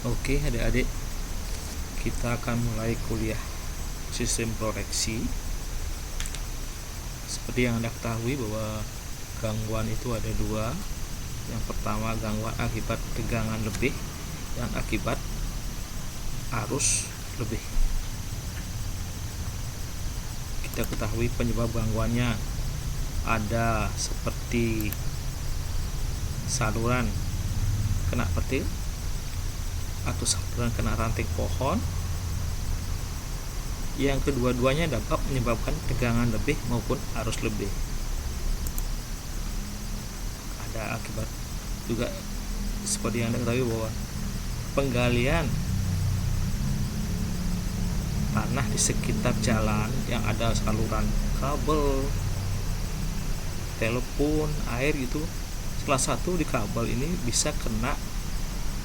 Oke adik-adik, kita akan mulai kuliah sistem proteksi. Seperti yang Anda ketahui bahwa gangguan itu ada dua. Yang pertama gangguan akibat tegangan lebih, yang akibat arus lebih. Kita ketahui penyebab gangguannya ada seperti saluran kena petir atau saluran kena ranting pohon. Yang kedua-duanya dapat menyebabkan tegangan lebih maupun arus lebih. Ada akibat juga seperti yang Anda ketahui bahwa penggalian tanah di sekitar jalan yang ada saluran kabel, telepon, air gitu, salah satu di kabel ini bisa kena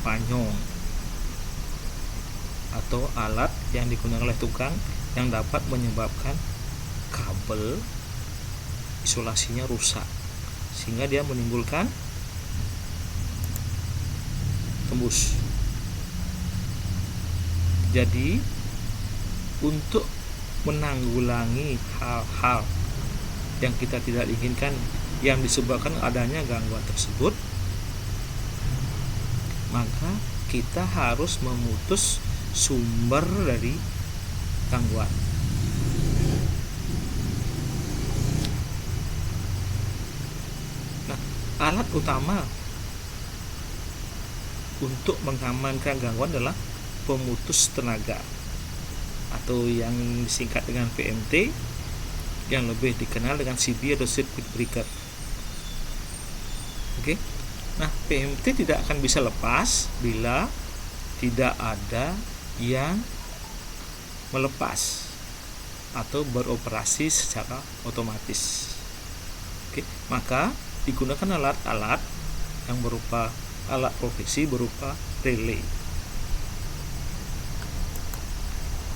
panyong atau alat yang digunakan oleh tukang yang dapat menyebabkan kabel isolasinya rusak sehingga dia menimbulkan tembus. Jadi untuk menanggulangi hal-hal yang kita tidak inginkan yang disebabkan adanya gangguan tersebut, maka kita harus memutus sumber dari gangguan. Nah, alat utama untuk mengamankan gangguan adalah pemutus tenaga atau yang disingkat dengan PMT, yang lebih dikenal dengan CB atau circuit breaker. Oke. Nah, PMT tidak akan bisa lepas bila tidak ada yang melepas atau beroperasi secara otomatis. Oke, maka digunakan alat-alat yang berupa alat proteksi berupa relay.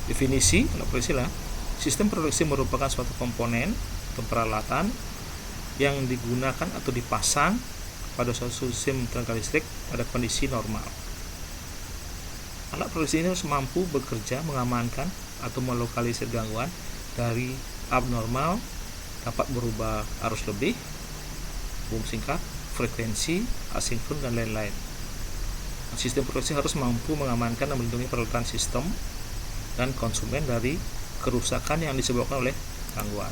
Definisi alat proteksi lah, sistem proteksi merupakan suatu komponen atau peralatan yang digunakan atau dipasang pada suatu sistem tenaga listrik pada kondisi normal. Alat proteksi ini harus mampu bekerja mengamankan atau melokalisir gangguan dari abnormal, dapat berubah arus lebih, boom singkat, frekuensi, asinkron, dan lain-lain. Sistem proteksi harus mampu mengamankan dan melindungi peralatan sistem dan konsumen dari kerusakan yang disebabkan oleh gangguan.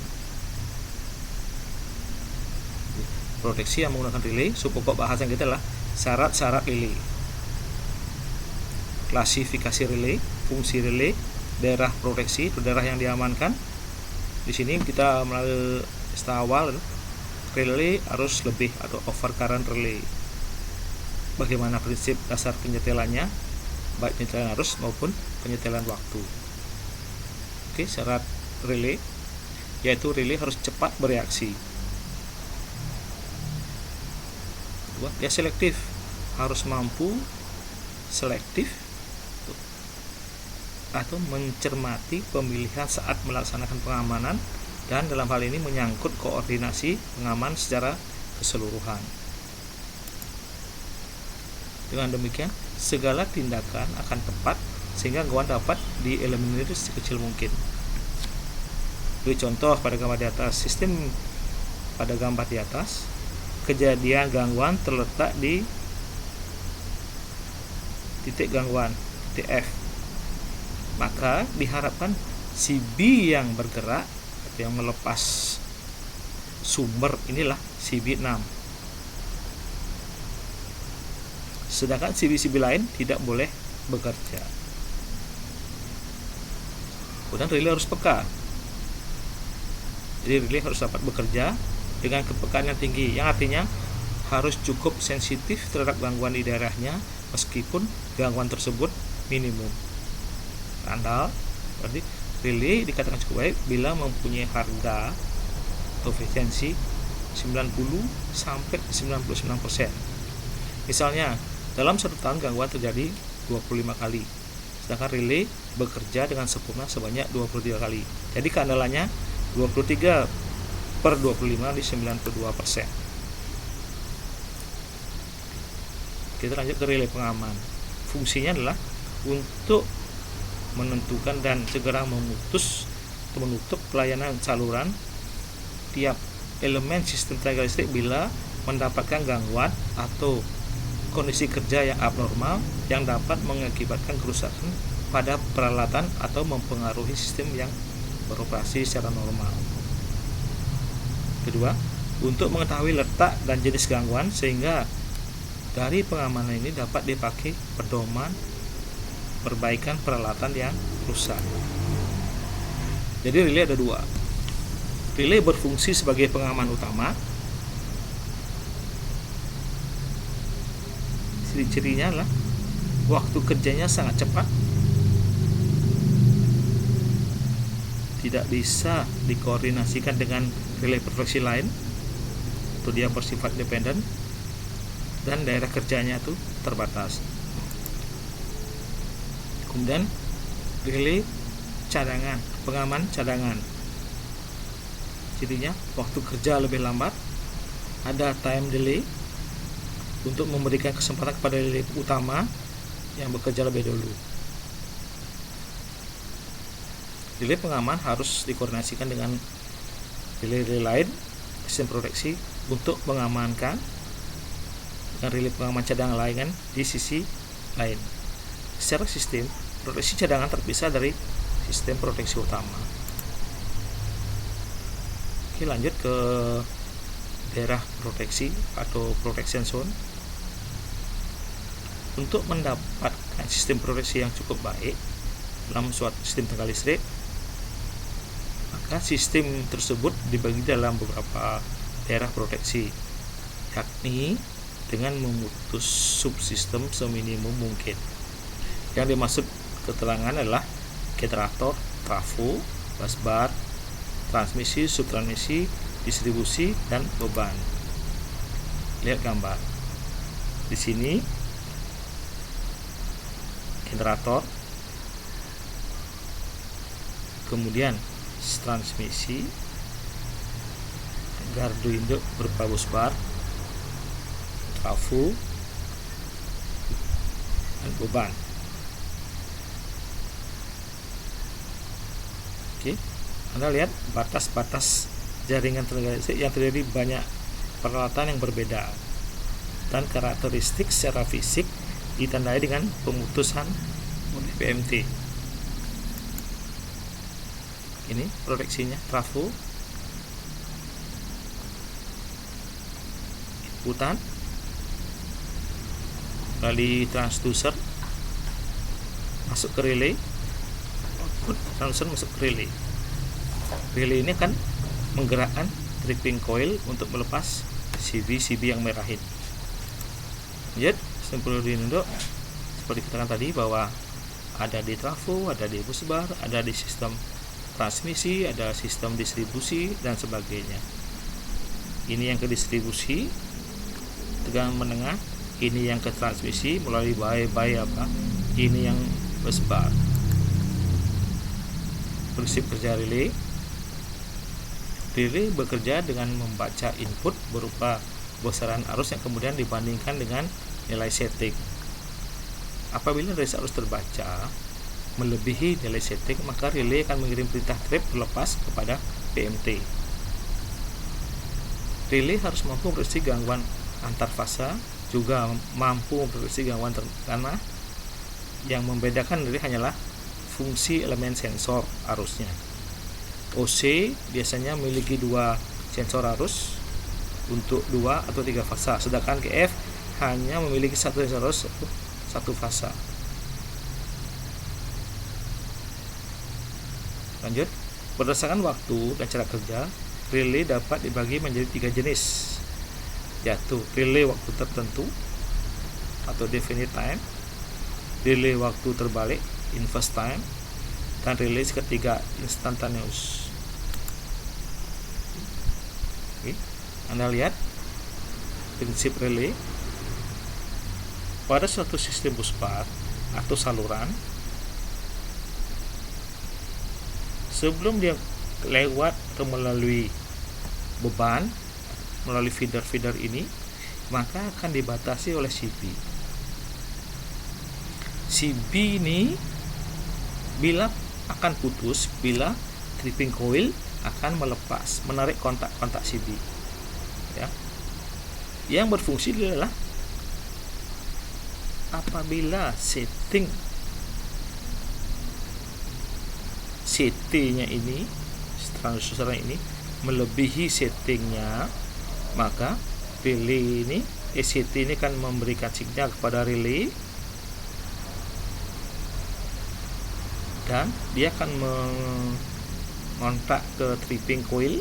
Proteksi yang menggunakan relay, pokok bahasan kita adalah syarat-syarat relay, klasifikasi relay, fungsi relay, daerah proteksi atau daerah yang diamankan. Di sini kita melalui awal relay arus lebih atau overcurrent relay. Bagaimana prinsip dasar penyetelannya, baik penyetelan arus maupun penyetelan waktu. Oke, syarat relay yaitu relay harus cepat bereaksi. Dia selektif, harus mampu selektif atau mencermati pemilihan saat melaksanakan pengamanan, dan dalam hal ini menyangkut koordinasi pengaman secara keseluruhan. Dengan demikian, segala tindakan akan tepat sehingga gangguan dapat dieliminir sekecil mungkin. Beri contoh pada gambar di atas. Pada gambar di atas, kejadian gangguan terletak di titik gangguan, titik F. Maka diharapkan si B yang bergerak atau yang melepas sumber inilah si B6. Sedangkan si B lain tidak boleh bekerja. Kemudian relay harus peka. Jadi relay harus dapat bekerja dengan kepekaan yang tinggi, yang artinya harus cukup sensitif terhadap gangguan di daerahnya meskipun gangguan tersebut minimum. Andal, berarti relay dikatakan cukup baik bila mempunyai harga atau efisiensi 90 sampai 99%. Misalnya, dalam satu tahun gangguan terjadi 25 kali, sedangkan relay bekerja dengan sempurna sebanyak 23 kali. Jadi keandalannya 23/25 di 92%. Kita lanjut ke relay pengaman. fungsinya adalah untuk menentukan dan segera menutup pelayanan saluran tiap elemen sistem tenaga listrik bila mendapatkan gangguan atau kondisi kerja yang abnormal yang dapat mengakibatkan kerusakan pada peralatan atau mempengaruhi sistem yang beroperasi secara normal. Kedua, untuk mengetahui letak dan jenis gangguan sehingga dari pengamanan ini dapat dipakai pedoman perbaikan peralatan yang rusak. Jadi relay ada dua. Relay berfungsi sebagai pengaman utama. Ciri-cirinya adalah waktu kerjanya sangat cepat, tidak bisa dikoordinasikan dengan relay proteksi lain, atau dia bersifat independen, dan daerah kerjanya itu terbatas. Kemudian relay cadangan, pengaman cadangan. Jadinya waktu kerja lebih lambat, ada time delay untuk memberikan kesempatan kepada relay utama yang bekerja lebih dulu. Relay pengaman harus dikoordinasikan dengan relay lain sistem proteksi untuk mengamankan dengan relay pengaman cadangan lain di sisi lain. Secara sistem, proteksi cadangan terpisah dari sistem proteksi utama. Oke, lanjut ke daerah proteksi atau protection zone. Untuk mendapatkan sistem proteksi yang cukup baik dalam suatu sistem tenaga listrik, maka sistem tersebut dibagi dalam beberapa daerah proteksi, yakni dengan memutus subsistem seminimum mungkin. Yang dimaksud keterangan adalah generator, trafo, busbar, transmisi, subtransmisi, distribusi, dan beban. Lihat gambar. Di sini generator, kemudian transmisi, gardu induk berupa busbar, trafo, dan beban. Oke, Anda lihat batas-batas jaringan tenaga listrik yang terjadi banyak peralatan yang berbeda dan karakteristik secara fisik ditandai dengan pemutusan oleh PMT. Ini proteksinya, trafo, inputan melalui transducer masuk ke relay, output transducer masuk ke relay. Relay ini akan menggerakkan tripping coil untuk melepas CB yang merahin. Lanjut, sistem perlu diinduk seperti katakan tadi bahwa ada di trafo, ada di busbar, ada di sistem transmisi, ada sistem distribusi, dan sebagainya. Ini yang ke distribusi, tegangan menengah, ini yang ke transmisi melalui by apa, ini yang busbar. Prinsip kerja relay. Relay bekerja dengan membaca input berupa besaran arus yang kemudian dibandingkan dengan nilai setting. Apabila nilai arus terbaca melebihi nilai setting, maka relay akan mengirim perintah trip terlepas kepada PMT. Relay harus mampu memproduksi gangguan antar fasa, juga mampu memproduksi gangguan tekanan. Yang membedakan relay hanyalah fungsi elemen sensor arusnya. OC biasanya memiliki 2 sensor arus untuk 2 atau 3 fasa, sedangkan GF hanya memiliki 1 sensor arus untuk 1 fasa. Lanjut, berdasarkan waktu dan cara kerja, relay dapat dibagi menjadi 3 jenis, yaitu relay waktu tertentu atau definite time, relay waktu terbalik inverse time, dan relay ketiga instantaneous. Oke, Anda lihat prinsip relay. Pada suatu sistem busbar atau saluran, sebelum dia lewat atau melalui beban, melalui feeder ini, maka akan dibatasi oleh CB. si B ini bila akan putus bila tripping coil akan menarik kontak si B, ya. Yang berfungsi adalah apabila setting CT-nya ini, transducer ini melebihi settingnya, maka relay ini CT ini akan memberikan sinyal kepada relay dan dia akan mengontak ke tripping coil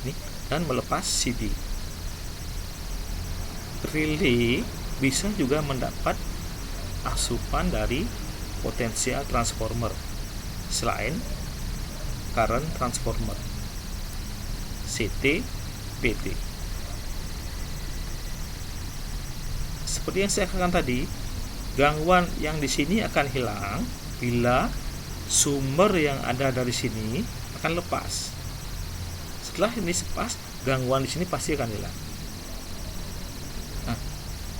ini dan melepas CD. Relay bisa juga mendapat asupan dari potensial transformer selain current transformer CT PT. Seperti yang saya katakan tadi, gangguan yang di sini akan hilang bila sumber yang ada dari sini akan lepas. Setelah ini lepas, gangguan di sini pasti akan hilang. Nah,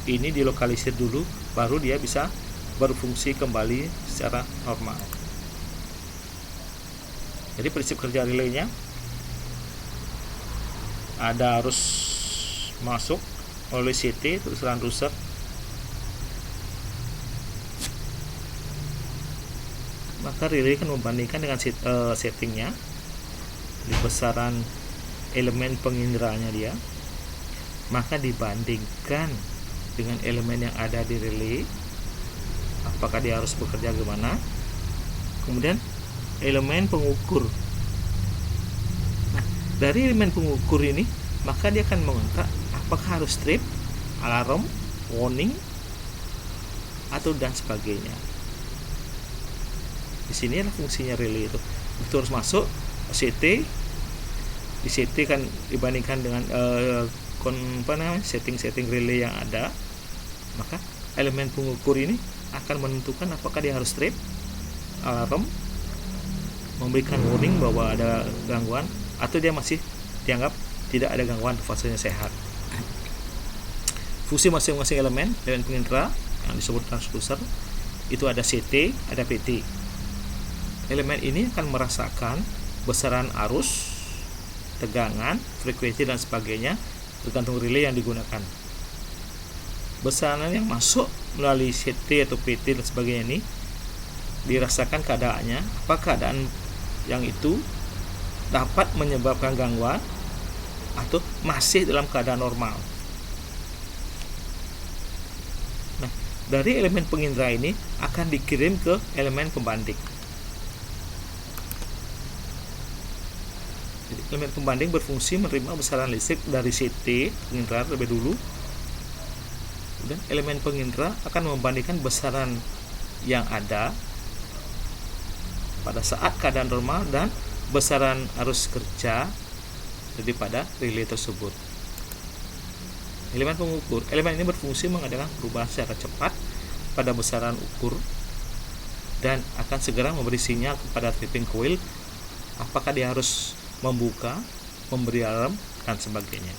ini dilokalisir dulu, baru dia bisa berfungsi kembali secara normal. Jadi prinsip kerja relaynya ada arus masuk oleh CT terus transducer, maka relay kan membandingkan dengan settingnya di besaran elemen penginderanya dia, maka dibandingkan dengan elemen yang ada di relay, apakah dia harus bekerja gimana, kemudian elemen pengukur. Nah, dari elemen pengukur ini maka dia akan mengontak apakah harus trip, alarm, warning, atau dan sebagainya. Di sini adalah fungsinya relay itu harus masuk CT. Di CT kan dibandingkan dengan setting relay yang ada, maka elemen pengukur ini akan menentukan apakah dia harus trip, alarm, memberikan warning bahwa ada gangguan, atau dia masih dianggap tidak ada gangguan, fasenya sehat. Fungsi masing-masing elemen pengindera yang disebut transducer itu ada CT, ada PT. Elemen ini akan merasakan besaran arus, tegangan, frekuensi dan sebagainya tergantung relay yang digunakan. Besaran yang masuk melalui CT atau PT dan sebagainya ini dirasakan keadaannya, apa keadaan yang itu dapat menyebabkan gangguan atau masih dalam keadaan normal. Nah, dari elemen pengindera ini akan dikirim ke elemen pembanding. Jadi, elemen pembanding berfungsi menerima besaran listrik dari CT pengindera terlebih dulu, dan elemen pengindera akan membandingkan besaran yang ada pada saat keadaan normal dan besaran arus kerja daripada relay tersebut. Elemen pengukur, elemen ini berfungsi mengadakan perubahan secara cepat pada besaran ukur dan akan segera memberi sinyal kepada tripping coil apakah dia harus membuka, memberi alarm dan sebagainya.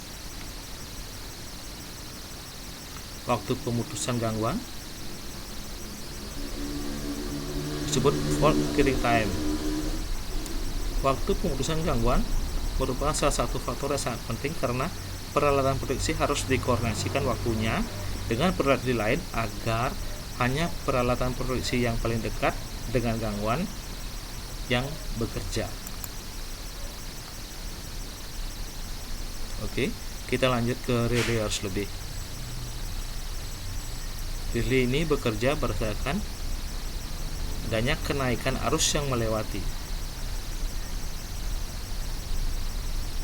Waktu pemutusan gangguan disebut fault clearing time. Waktu pemutusan gangguan merupakan salah satu faktor yang sangat penting karena peralatan proteksi harus dikoordinasikan waktunya dengan peralatan lain agar hanya peralatan proteksi yang paling dekat dengan gangguan yang bekerja. Oke, kita lanjut ke relay arus lebih. Relay ini bekerja berdasarkan adanya kenaikan arus yang melewati.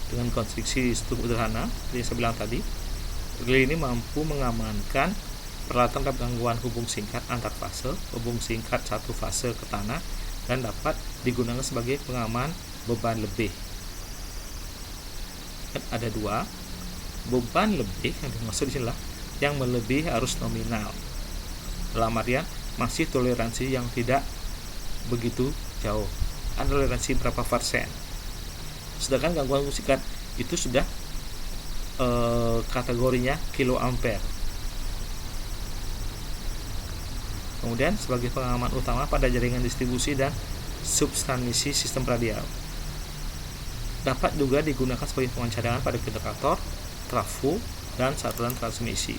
Dengan konstruksi struktur sederhana seperti yang saya bilang tadi, relay ini mampu mengamankan peralatan terhadap gangguan hubung singkat antar fase, hubung singkat satu fase ke tanah, dan dapat digunakan sebagai pengaman beban lebih. Dan ada dua beban lebih yang dimaksud di sini lah yang melebihi arus nominal. Dalam artian masih toleransi yang tidak begitu jauh. Ada toleransi berapa persen. Sedangkan gangguan hubung singkat itu sudah kategorinya kiloampere. Kemudian sebagai pengaman utama pada jaringan distribusi dan subtransmisi sistem radial. Dapat juga digunakan sebagai pengaman cadangan pada indikator, trafo, dan saluran transmisi.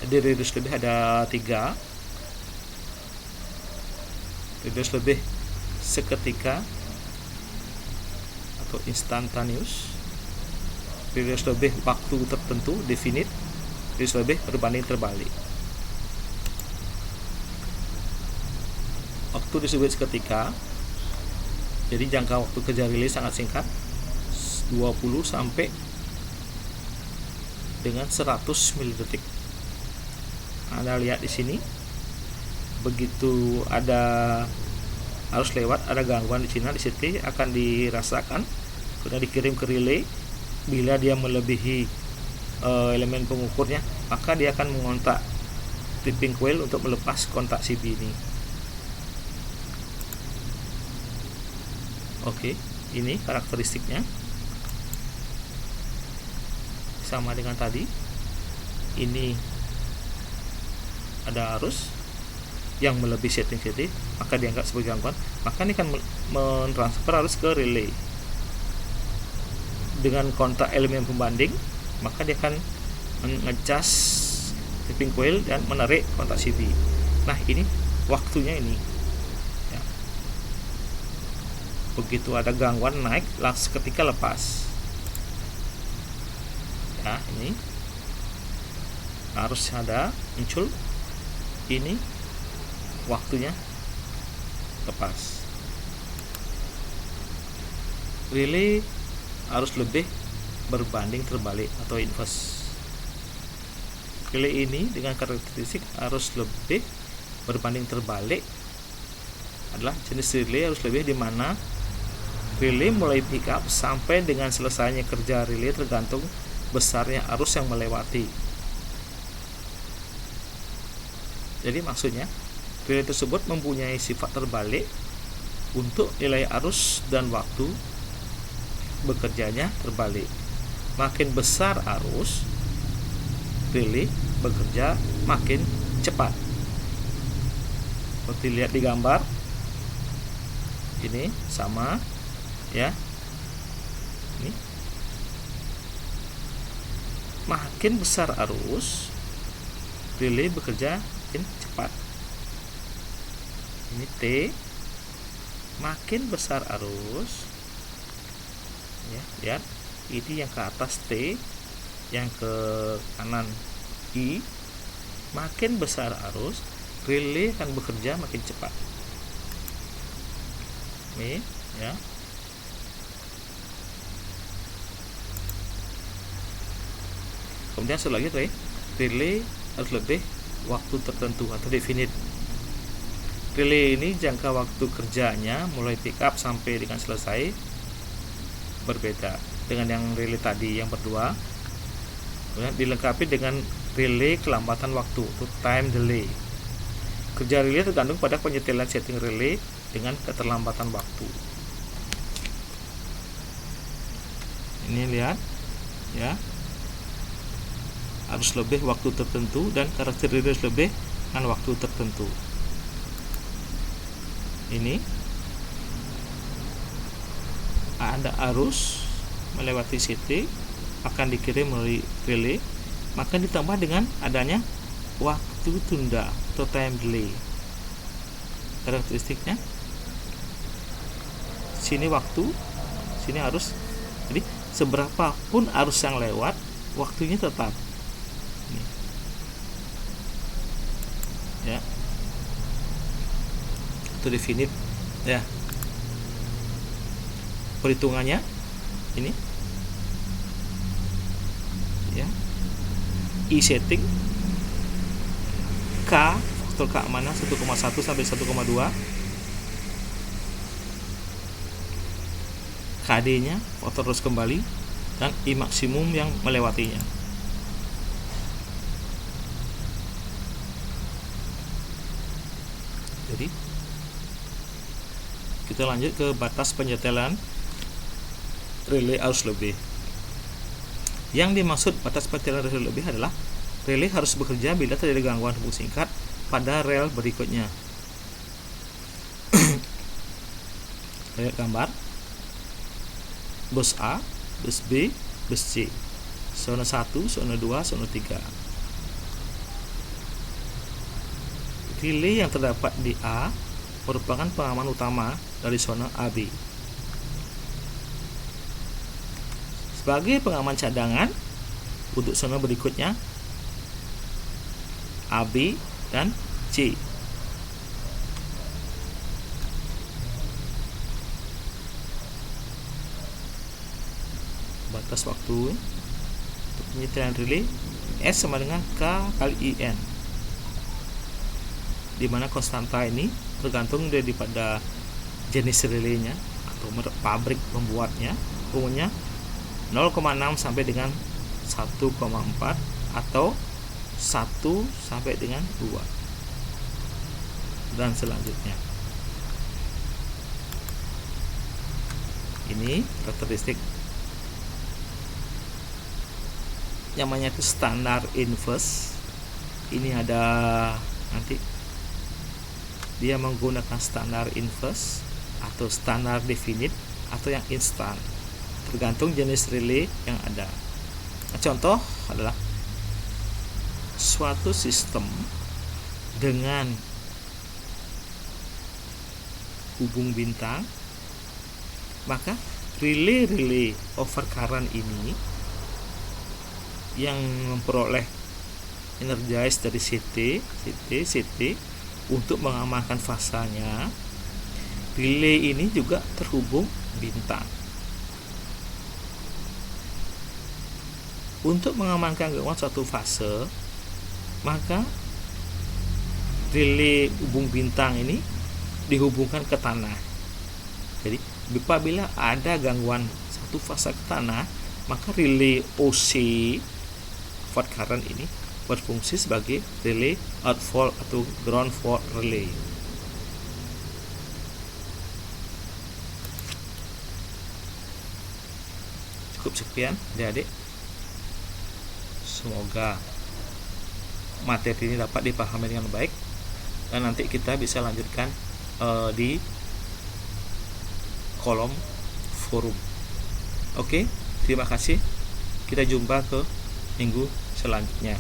Jadi radius lebih ada 3. Radius lebih seketika atau instantaneous, radius lebih waktu tertentu definite, radius lebih berbanding terbalik. Waktu disebut seketika, jadi jangka waktu kerja relay sangat singkat, 20 sampai dengan 100 milidetik. Anda lihat di sini, begitu ada arus lewat, ada gangguan di sini, di situ akan dirasakan, kemudian dikirim ke relay. Bila dia melebihi elemen pengukurnya, maka dia akan mengontak tripping coil untuk melepas kontak CB ini. Oke, ini karakteristiknya sama dengan tadi. Ini ada arus yang melebihi setting CT, maka dianggap sebagai gangguan. Maka ini akan mentransfer arus ke relay dengan kontak elemen pembanding, maka dia akan mengecas tripping coil dan menarik kontak CB. Nah, ini waktunya ini. Begitu ada gangguan naik, langsung ketika lepas. Ya, ini harus ada muncul, ini waktunya lepas. Relay harus lebih berbanding terbalik atau inverse. Relay ini dengan karakteristik harus lebih berbanding terbalik adalah jenis relay harus lebih, di mana relay mulai pick up sampai dengan selesainya kerja relay tergantung besarnya arus yang melewati. Jadi maksudnya relay tersebut mempunyai sifat terbalik untuk nilai arus dan waktu bekerjanya terbalik. Makin besar arus, relay bekerja makin cepat. Seperti lihat di gambar ini sama ya, ini makin besar arus, relay bekerja makin cepat. Ini T, makin besar arus ya, lihat ini yang ke atas T, yang ke kanan I. Makin besar arus, relay akan bekerja makin cepat. Ini ya, kemudian selanjutnya relay harus lebih waktu tertentu atau definite. Relay ini jangka waktu kerjanya mulai pick up sampai dengan selesai berbeda dengan yang relay tadi yang berdua. Kemudian dilengkapi dengan relay kelambatan waktu atau time delay. Kerja relay tergantung pada penyetelan setting relay dengan keterlambatan waktu. Ini lihat ya, harus lebih waktu tertentu dan karakter relay harus lebih dengan waktu tertentu. Ini ada arus melewati CT akan dikirim melalui relay, maka ditambah dengan adanya waktu tunda atau time delay. Karakteristiknya sini waktu, sini arus. Jadi seberapa pun arus yang lewat, waktunya tetap. Ini. Ya. Itu definite ya. Perhitungannya ini ya, I setting, K faktor keamanan 1,1 sampai 1,2, KD nya faktor terus kembali, dan I maksimum yang melewatinya. Jadi kita lanjut ke batas penyetelan relay arus lebih. Yang dimaksud batas penyetelan relay lebih adalah relay harus bekerja bila terjadi gangguan hubung singkat pada rel berikutnya. Lihat gambar. Bus A, bus B, bus C. Zona 1, zona 2, zona 3. Relay yang terdapat di A merupakan pengaman utama dari zona AB. Sebagai pengaman cadangan untuk zona berikutnya AB dan C. Batas waktu untuk penyetiaan relay S sama dengan K kali IN, di mana konstanta ini tergantung daripada jenis relaynya atau pabrik pembuatnya, umumnya 0,6 sampai dengan 1,4 atau 1 sampai dengan 2 dan selanjutnya. Ini karakteristik namanya itu standar inverse. Ini ada nanti dia menggunakan standar inverse atau standar definite atau yang instan, tergantung jenis relay yang ada. Nah, contoh adalah suatu sistem dengan hubung bintang, maka relay overcurrent ini yang memperoleh energize dari CT untuk mengamankan fasanya. Relay ini juga terhubung bintang. Untuk mengamankan gangguan suatu fase, maka relay hubung bintang ini dihubungkan ke tanah. Jadi apabila ada gangguan satu fase ke tanah, maka relay OC fault current ini berfungsi sebagai relay outfall atau ground fault relay. Cukup sekian adik-adik. Semoga materi ini dapat dipahami dengan baik dan nanti kita bisa lanjutkan di kolom forum. Oke, terima kasih. Kita jumpa ke minggu selanjutnya.